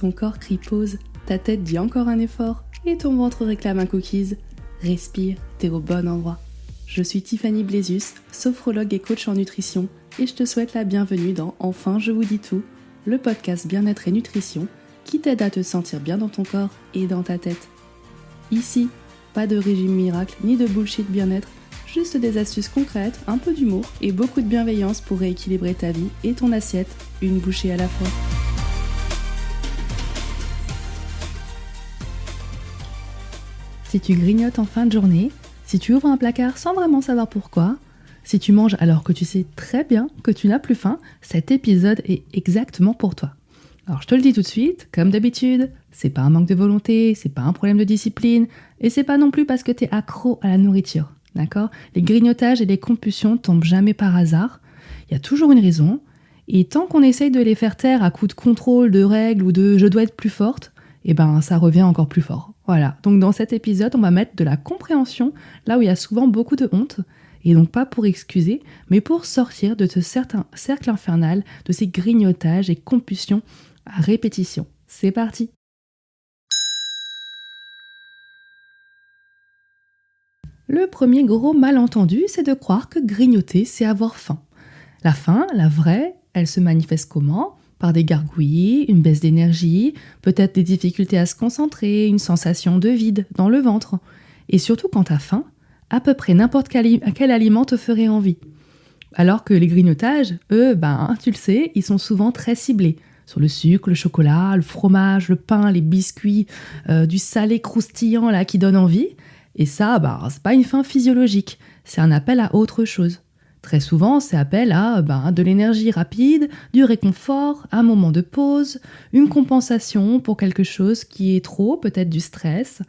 Ton corps crie pause, ta tête dit encore un effort et ton ventre réclame un cookies. Respire, t'es au bon endroit. Je suis Tiffany Blésus, sophrologue et coach en nutrition et je te souhaite la bienvenue dans Enfin je vous dis tout, le podcast bien-être et nutrition qui t'aide à te sentir bien dans ton corps et dans ta tête. Ici, pas de régime miracle ni de bullshit bien-être, juste des astuces concrètes, un peu d'humour et beaucoup de bienveillance pour rééquilibrer ta vie et ton assiette, une bouchée à la fois. Si tu grignotes en fin de journée, si tu ouvres un placard sans vraiment savoir pourquoi, si tu manges alors que tu sais très bien que tu n'as plus faim, cet épisode est exactement pour toi. Alors je te le dis tout de suite, comme d'habitude, c'est pas un manque de volonté, c'est pas un problème de discipline, et c'est pas non plus parce que t'es accro à la nourriture, d'accord ? Les grignotages et les compulsions tombent jamais par hasard, il y a toujours une raison, et tant qu'on essaye de les faire taire à coup de contrôle, de règles ou de « je dois être plus forte », et ben ça revient encore plus fort. Voilà, donc dans cet épisode, on va mettre de la compréhension là où il y a souvent beaucoup de honte, et donc pas pour excuser, mais pour sortir de ce certain cercle infernal, de ces grignotages et compulsions à répétition. C'est parti! Le premier gros malentendu, c'est de croire que grignoter, c'est avoir faim. La faim, la vraie, elle se manifeste comment ? Par des gargouillis, une baisse d'énergie, peut-être des difficultés à se concentrer, une sensation de vide dans le ventre. Et surtout quand t'as faim, à peu près n'importe quel aliment te ferait envie. Alors que les grignotages, eux, tu le sais, ils sont souvent très ciblés. Sur le sucre, le chocolat, le fromage, le pain, les biscuits, du salé croustillant là qui donne envie. Et ça, c'est pas une faim physiologique, c'est un appel à autre chose. Très souvent, c'est appel à de l'énergie rapide, du réconfort, un moment de pause, une compensation pour quelque chose qui est trop, peut-être du stress,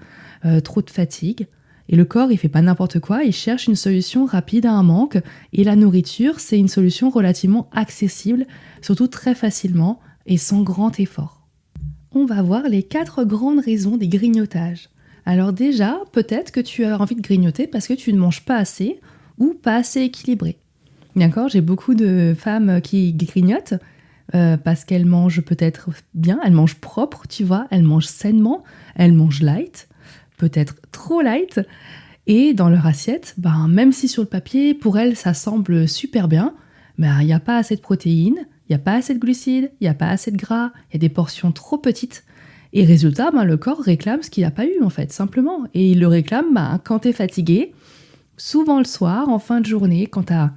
trop de fatigue. Et le corps, il fait pas n'importe quoi, il cherche une solution rapide à un manque. Et la nourriture, c'est une solution relativement accessible, surtout très facilement et sans grand effort. On va voir les 4 grandes raisons des grignotages. Alors déjà, peut-être que tu as envie de grignoter parce que tu ne manges pas assez ou pas assez équilibré. D'accord ? J'ai beaucoup de femmes qui grignotent parce qu'elles mangent peut-être bien, elles mangent propre, tu vois, elles mangent sainement, elles mangent light, peut-être trop light, et dans leur assiette, même si sur le papier, pour elles, ça semble super bien, il n'y a pas assez de protéines, il n'y a pas assez de glucides, il n'y a pas assez de gras, il y a des portions trop petites, et résultat, le corps réclame ce qu'il n'a pas eu en fait, simplement, et il le réclame quand tu es fatigué, souvent le soir, en fin de journée, quand tu as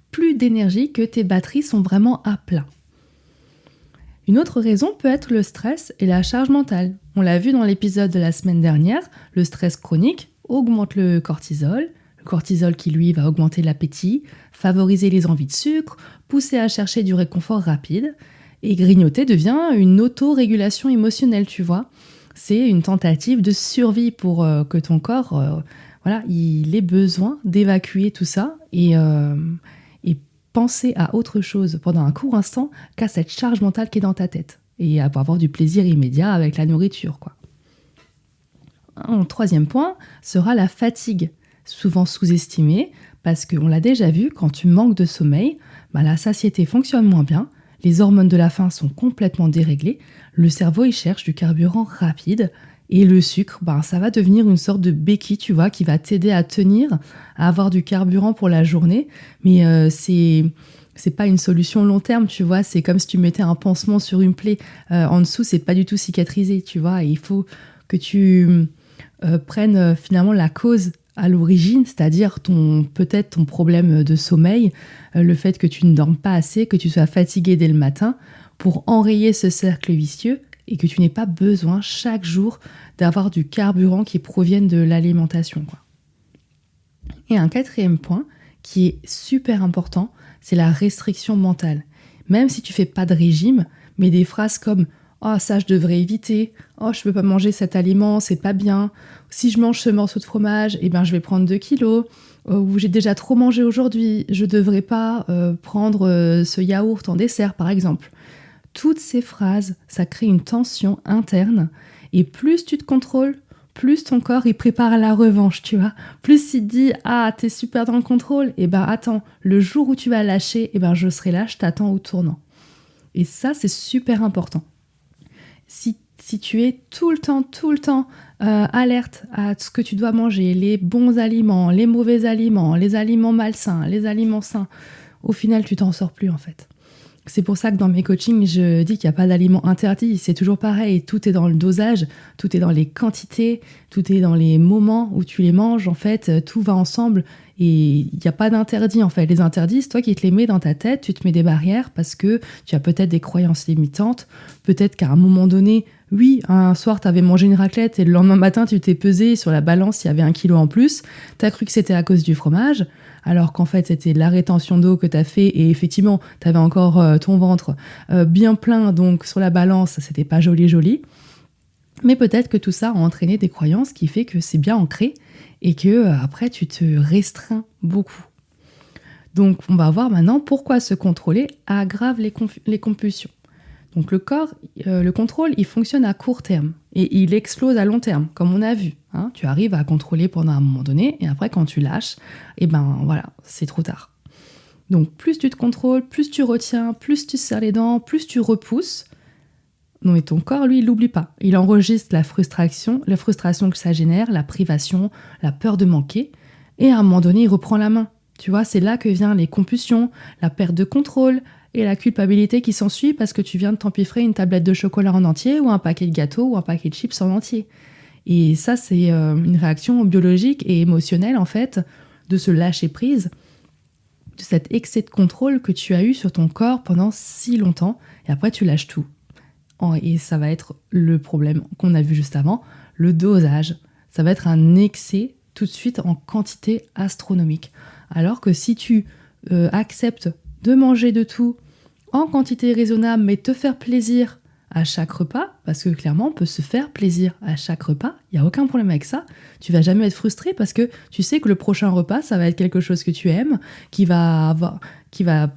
plus d'énergie, que tes batteries sont vraiment à plat. Une autre raison peut être le stress et la charge mentale. On l'a vu dans l'épisode de la semaine dernière, le stress chronique augmente le cortisol qui lui va augmenter l'appétit, favoriser les envies de sucre, pousser à chercher du réconfort rapide, et grignoter devient une autorégulation émotionnelle, tu vois. C'est une tentative de survie pour que ton corps, il ait besoin d'évacuer tout ça et penser à autre chose pendant un court instant qu'à cette charge mentale qui est dans ta tête et à avoir du plaisir immédiat avec la nourriture, quoi. Un troisième point sera la fatigue, souvent sous-estimée parce qu'on l'a déjà vu, quand tu manques de sommeil, la satiété fonctionne moins bien, les hormones de la faim sont complètement déréglées, le cerveau il cherche du carburant rapide. Et le sucre, ça va devenir une sorte de béquille, tu vois, qui va t'aider à tenir, à avoir du carburant pour la journée. Mais c'est pas une solution long terme, tu vois. C'est comme si tu mettais un pansement sur une plaie. En dessous, c'est pas du tout cicatrisé, tu vois. Et il faut que tu prennes finalement la cause à l'origine, c'est-à-dire peut-être ton problème de sommeil, le fait que tu ne dormes pas assez, que tu sois fatigué dès le matin, pour enrayer ce cercle vicieux, et que tu n'aies pas besoin chaque jour d'avoir du carburant qui provienne de l'alimentation, quoi. Et un 4e point qui est super important, c'est la restriction mentale. Même si tu fais pas de régime, mais des phrases comme « Oh, ça, je devrais éviter. Oh, je peux pas manger cet aliment, c'est pas bien. Si je mange ce morceau de fromage, je vais prendre 2 kilos. Ou j'ai déjà trop mangé aujourd'hui, je devrais pas prendre ce yaourt en dessert, par exemple. » Toutes ces phrases, ça crée une tension interne et plus tu te contrôles, plus ton corps il prépare la revanche, tu vois. Plus il te dit « Ah, t'es super dans le contrôle, attends, le jour où tu vas lâcher, je serai là, je t'attends au tournant. » Et ça, c'est super important. Si tu es tout le temps alerte à ce que tu dois manger, les bons aliments, les mauvais aliments, les aliments malsains, les aliments sains, au final, tu t'en sors plus en fait. C'est pour ça que dans mes coachings, je dis qu'il n'y a pas d'aliments interdits. C'est toujours pareil, tout est dans le dosage, tout est dans les quantités, tout est dans les moments où tu les manges. En fait, tout va ensemble et il n'y a pas d'interdit en fait. Les interdits, c'est toi qui te les mets dans ta tête, tu te mets des barrières parce que tu as peut-être des croyances limitantes, peut-être qu'à un moment donné, oui, un soir, tu avais mangé une raclette et le lendemain matin, tu t'es pesé sur la balance, il y avait 1 kilo en plus. Tu as cru que c'était à cause du fromage, alors qu'en fait, c'était la rétention d'eau que tu as fait et effectivement, tu avais encore ton ventre bien plein, donc sur la balance, c'était pas joli. Mais peut-être que tout ça a entraîné des croyances qui fait que c'est bien ancré et que après, tu te restreins beaucoup. Donc, on va voir maintenant pourquoi se contrôler aggrave les compulsions. Donc le corps, le contrôle, il fonctionne à court terme et il explose à long terme, comme on a vu. Hein. Tu arrives à contrôler pendant un moment donné et après quand tu lâches, voilà, c'est trop tard. Donc plus tu te contrôles, plus tu retiens, plus tu serres les dents, plus tu repousses. Non, et ton corps, lui, il l'oublie pas. Il enregistre la frustration que ça génère, la privation, la peur de manquer. Et à un moment donné, il reprend la main. Tu vois, c'est là que viennent les compulsions, la perte de contrôle et la culpabilité qui s'ensuit parce que tu viens de t'empiffrer une tablette de chocolat en entier ou un paquet de gâteaux ou un paquet de chips en entier. Et ça, c'est une réaction biologique et émotionnelle, en fait, de se lâcher prise, de cet excès de contrôle que tu as eu sur ton corps pendant si longtemps. Et après, tu lâches tout. Et ça va être le problème qu'on a vu juste avant, le dosage. Ça va être un excès tout de suite en quantité astronomique. Alors que si tu acceptes de manger de tout en quantité raisonnable, mais te faire plaisir à chaque repas, parce que clairement, on peut se faire plaisir à chaque repas, il n'y a aucun problème avec ça. Tu vas jamais être frustré parce que tu sais que le prochain repas, ça va être quelque chose que tu aimes, qui va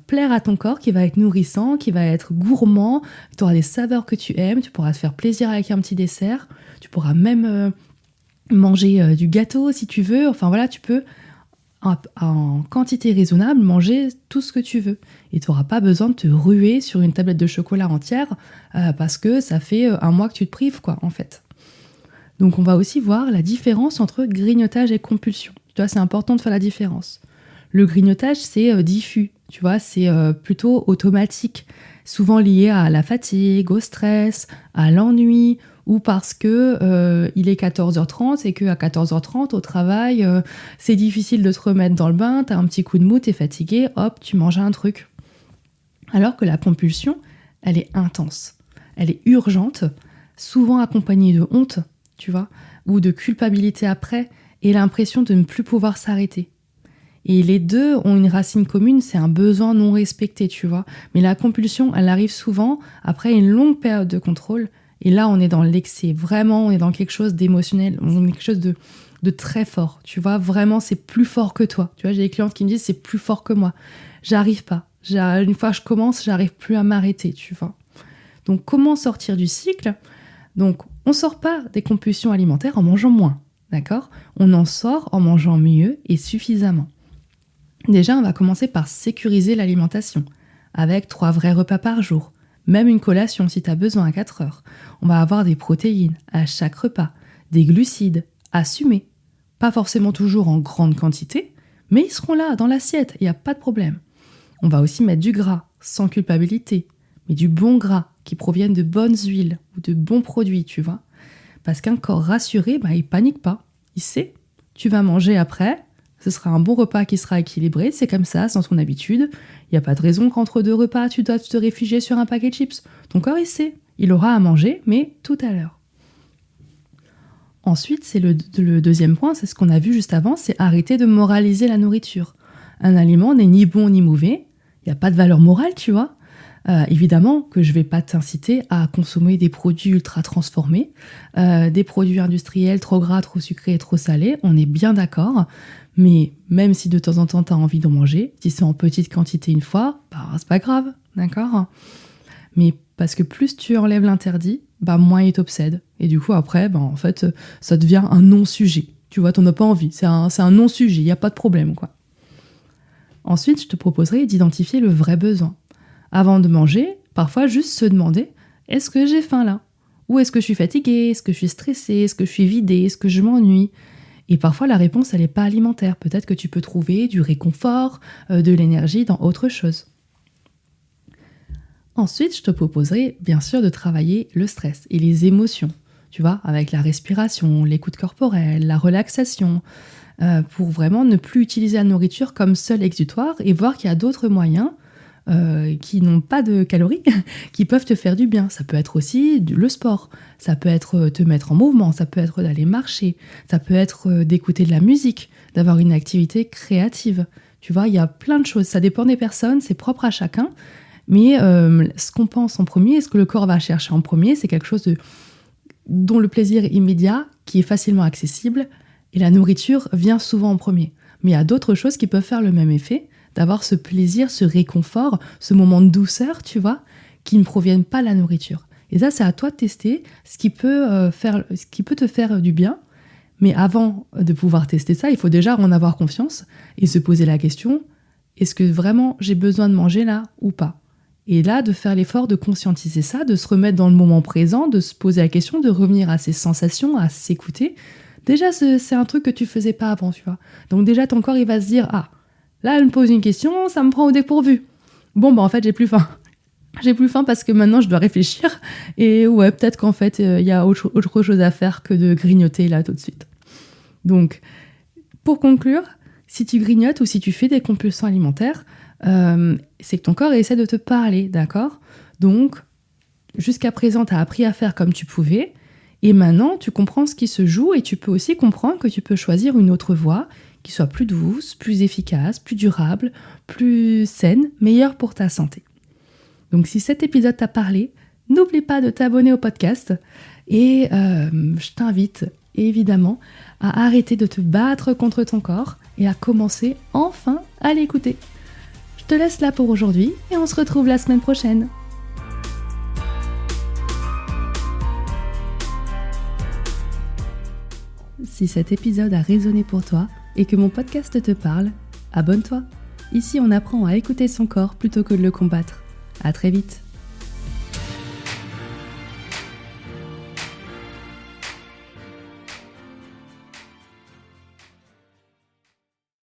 plaire à ton corps, qui va être nourrissant, qui va être gourmand, tu auras des saveurs que tu aimes, tu pourras te faire plaisir avec un petit dessert, tu pourras même manger du gâteau si tu veux, enfin voilà, tu peux en quantité raisonnable manger tout ce que tu veux et tu n'auras pas besoin de te ruer sur une tablette de chocolat entière parce que ça fait 1 mois que tu te prives quoi en fait. Donc on va aussi voir la différence entre grignotage et compulsion. Tu vois, c'est important de faire la différence. Le grignotage c'est diffus, tu vois, c'est plutôt automatique, souvent lié à la fatigue, au stress, à l'ennui ou parce que il est 14h30 et qu'à 14h30 au travail, c'est difficile de te remettre dans le bain, t'as un petit coup de mou, t'es fatigué, hop, tu manges un truc. Alors que la compulsion, elle est intense, elle est urgente, souvent accompagnée de honte, tu vois, ou de culpabilité après, et l'impression de ne plus pouvoir s'arrêter. Et les deux ont une racine commune, c'est un besoin non respecté, tu vois. Mais la compulsion, elle arrive souvent après une longue période de contrôle. Et là, on est dans l'excès. Vraiment, on est dans quelque chose d'émotionnel. On est quelque chose de très fort. Tu vois, vraiment, c'est plus fort que toi. Tu vois, j'ai des clientes qui me disent, c'est plus fort que moi. J'arrive pas. Une fois que je commence, j'arrive plus à m'arrêter, tu vois. Donc, comment sortir du cycle ? Donc, on sort pas des compulsions alimentaires en mangeant moins, d'accord ? On en sort en mangeant mieux et suffisamment. Déjà, on va commencer par sécuriser l'alimentation, avec 3 vrais repas par jour, même une collation si tu as besoin à 4 heures. On va avoir des protéines à chaque repas, des glucides assumés, pas forcément toujours en grande quantité, mais ils seront là dans l'assiette, il n'y a pas de problème. On va aussi mettre du gras, sans culpabilité, mais du bon gras qui proviennent de bonnes huiles ou de bons produits, tu vois. Parce qu'un corps rassuré, il panique pas, il sait, tu vas manger après. Ce sera un bon repas qui sera équilibré, c'est comme ça, sans ton habitude. Il n'y a pas de raison qu'entre 2 repas, tu dois te réfugier sur un paquet de chips. Ton corps, il sait, il aura à manger, mais tout à l'heure. Ensuite, c'est le deuxième point, c'est ce qu'on a vu juste avant, c'est arrêter de moraliser la nourriture. Un aliment n'est ni bon ni mauvais, il n'y a pas de valeur morale, tu vois. Évidemment que je ne vais pas t'inciter à consommer des produits ultra transformés, des produits industriels trop gras, trop sucrés et trop salés, on est bien d'accord. Mais même si de temps en temps tu as envie d'en manger, si c'est en petite quantité une fois, c'est pas grave, d'accord ? Mais parce que plus tu enlèves l'interdit, moins il t'obsède. Et du coup après, en fait, ça devient un non-sujet. Tu vois, t'en as pas envie, c'est un non-sujet, il n'y a pas de problème, quoi. Ensuite, je te proposerai d'identifier le vrai besoin. Avant de manger, parfois juste se demander « Est-ce que j'ai faim là ?» Ou est-ce que je suis fatiguée? Est-ce que je suis stressée? Est-ce que je suis vidée? Est-ce que je m'ennuie? Et parfois, la réponse, elle n'est pas alimentaire. Peut-être que tu peux trouver du réconfort, de l'énergie dans autre chose. Ensuite, je te proposerai bien sûr de travailler le stress et les émotions, tu vois, avec la respiration, l'écoute corporelle, la relaxation, pour vraiment ne plus utiliser la nourriture comme seul exutoire et voir qu'il y a d'autres moyens qui n'ont pas de calories, qui peuvent te faire du bien. Ça peut être aussi le sport, ça peut être te mettre en mouvement, ça peut être d'aller marcher, ça peut être d'écouter de la musique, d'avoir une activité créative. Tu vois, il y a plein de choses, ça dépend des personnes, c'est propre à chacun. Mais ce qu'on pense en premier, ce que le corps va chercher en premier, c'est quelque chose dont le plaisir est immédiat, qui est facilement accessible, et la nourriture vient souvent en premier. Mais il y a d'autres choses qui peuvent faire le même effet, d'avoir ce plaisir, ce réconfort, ce moment de douceur, tu vois, qui ne proviennent pas de la nourriture. Et ça, c'est à toi de tester ce qui peut te faire du bien. Mais avant de pouvoir tester ça, il faut déjà en avoir confiance et se poser la question, est-ce que vraiment j'ai besoin de manger là ou pas ? Et là, de faire l'effort de conscientiser ça, de se remettre dans le moment présent, de se poser la question, de revenir à ses sensations, à s'écouter. Déjà, c'est un truc que tu faisais pas avant, tu vois. Donc déjà, ton corps, il va se dire, ah, là, elle me pose une question, ça me prend au dépourvu. Bon, en fait, j'ai plus faim. J'ai plus faim parce que maintenant, je dois réfléchir. Et ouais, peut-être qu'en fait, il y a autre chose à faire que de grignoter là tout de suite. Donc, pour conclure, si tu grignotes ou si tu fais des compulsions alimentaires, c'est que ton corps essaie de te parler, d'accord ? Donc, jusqu'à présent, tu as appris à faire comme tu pouvais, et maintenant, tu comprends ce qui se joue, et tu peux aussi comprendre que tu peux choisir une autre voie qui soit plus douce, plus efficace, plus durable, plus saine, meilleure pour ta santé. Donc, si cet épisode t'a parlé, n'oublie pas de t'abonner au podcast, et je t'invite évidemment à arrêter de te battre contre ton corps et à commencer enfin à l'écouter. Je te laisse là pour aujourd'hui et on se retrouve la semaine prochaine. Si cet épisode a résonné pour toi et que mon podcast te parle, abonne-toi. Ici, on apprend à écouter son corps plutôt que de le combattre. À très vite.